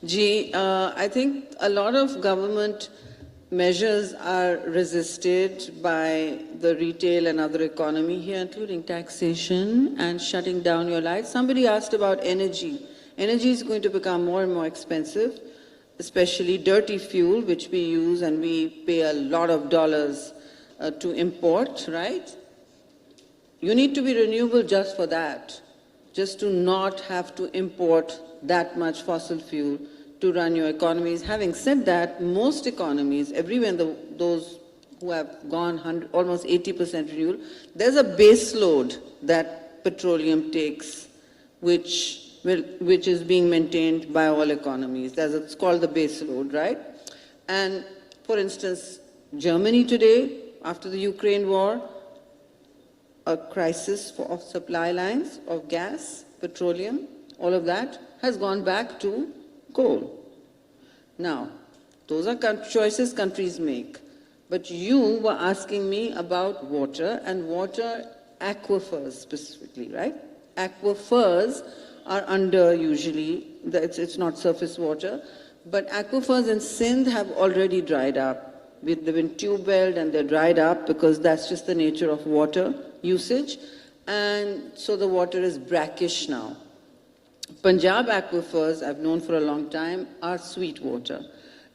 I think a lot of government measures are resisted by the retail and other economy here, including taxation and shutting down your lights. Somebody asked about energy. Energy is going to become more and more expensive, especially dirty fuel, which we use and we pay a lot of dollars to import, right? You need to be renewable just for that, just to not have to import that much fossil fuel to run your economies. Having said that, most economies, everywhere, those who have gone almost 80% renewable, there's a base load that petroleum takes, which is being maintained by all economies. It's called the base load, right? And for instance, Germany today, after the Ukraine war, a crisis of supply lines of gas, petroleum, all of that has gone back to coal. Now, those are choices countries make. But you were asking me about water, and water aquifers specifically, right? Aquifers are under usually, it's not surface water, but aquifers in Sindh have already dried up. They've been tube-welled and they're dried up because that's just the nature of water usage. And so the water is brackish now. Punjab aquifers, I've known for a long time, are sweet water.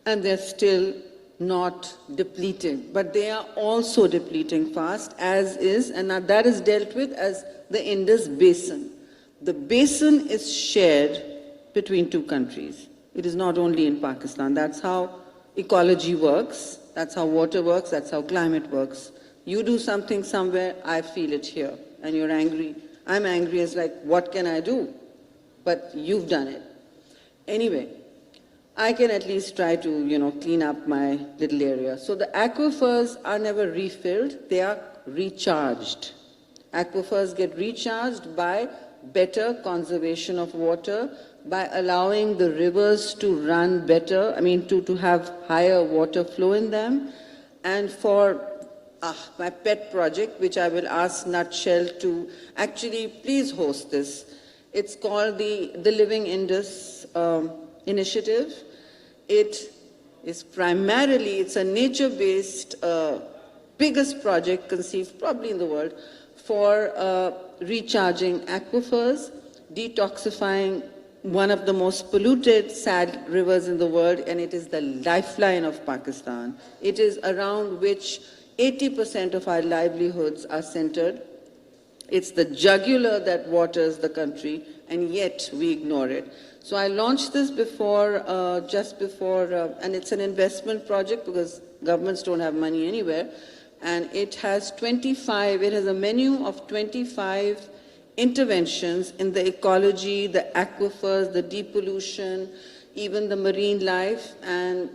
And they're still not depleting. But they are also depleting fast, as is, and that is dealt with as the Indus Basin. The basin is shared between two countries. It is not only in Pakistan. That's how ecology works. That's how water works. That's how climate works. You do something somewhere, I feel it here. And you're angry. I'm angry. It's like, what can I do? But you've done it. Anyway, I can at least try to, clean up my little area. So the aquifers are never refilled. They are recharged. Aquifers get recharged by better conservation of water, by allowing the rivers to run better, to have higher water flow in them. And for my pet project, which I will ask Nutshell to actually please host this. It's called the Living Indus Initiative. It is primarily, it's a nature-based, biggest project conceived probably in the world for recharging aquifers, detoxifying one of the most polluted, sad rivers in the world, and it is the lifeline of Pakistan. It is around which 80% of our livelihoods are centered. It's the jugular that waters the country, and yet we ignore it. So I launched this just before, and it's an investment project because governments don't have money anywhere. And it has a menu of 25 interventions in the ecology, the aquifers, the depollution, even the marine life, and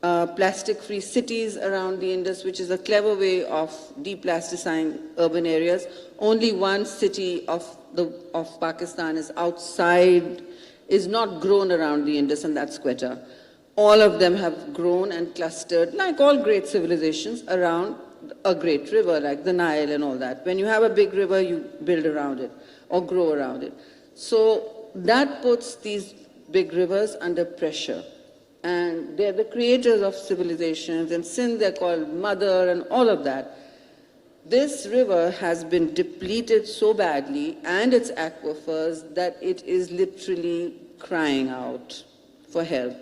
plastic-free cities around the Indus, which is a clever way of deplasticizing urban areas. Only one city of Pakistan is not grown around the Indus, and that's Quetta. All of them have grown and clustered, like all great civilizations, around a great river, like the Nile and all that. When you have a big river, you build around it or grow around it. So that puts these big rivers under pressure. And they're the creators of civilizations. In Sindh, they're called Mother and all of that. This river has been depleted so badly, and its aquifers, that it is literally crying out for help.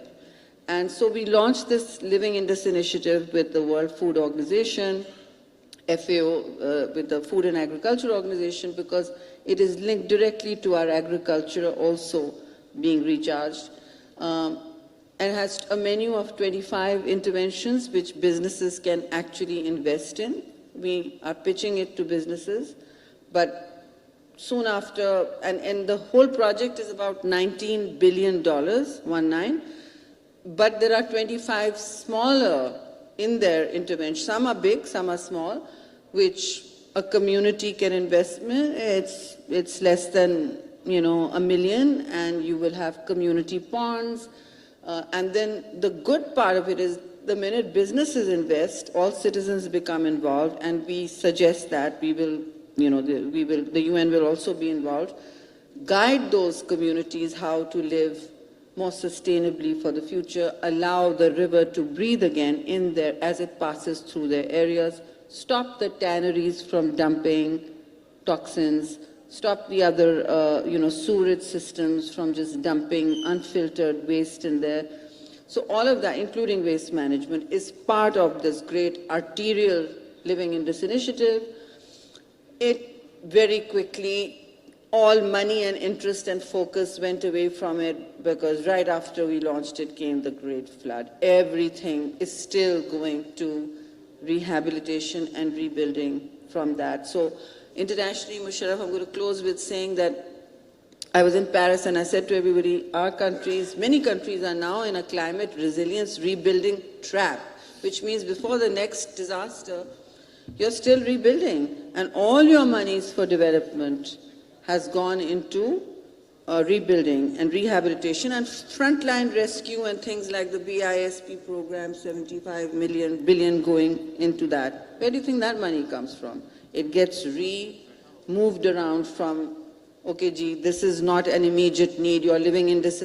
And so we launched this Living Indus initiative with the World Food Organization, FAO, with the Food and Agriculture Organization, because it is linked directly to our agriculture also being recharged. And has a menu of 25 interventions which businesses can actually invest in. We are pitching it to businesses, but soon after, and the whole project is about $19 billion, 19. But there are 25 smaller in their intervention. Some are big, some are small, which a community can invest in. It's less than, $1 million, and you will have community ponds. And then the good part of it is the minute businesses invest, all citizens become involved, and we suggest that the UN will also be involved, guide those communities how to live more sustainably for the future, allow the river to breathe again in there as it passes through their areas, stop the tanneries from dumping toxins, stop the other, sewerage systems from just dumping unfiltered waste in there. So all of that, including waste management, is part of this great arterial living in this initiative. It very quickly, all money and interest and focus went away from it because right after we launched it came the Great Flood. Everything is still going to rehabilitation and rebuilding from that. So internationally, Musharraf, I'm going to close with saying that I was in Paris and I said to everybody, our countries, many countries are now in a climate resilience rebuilding trap, which means before the next disaster, you're still rebuilding. And all your monies for development has gone into rebuilding and rehabilitation and frontline rescue and things like the BISP program, 75 billion going into that. Where do you think that money comes from? It gets moved around from, okay, gee, this is not an immediate need, you're living in this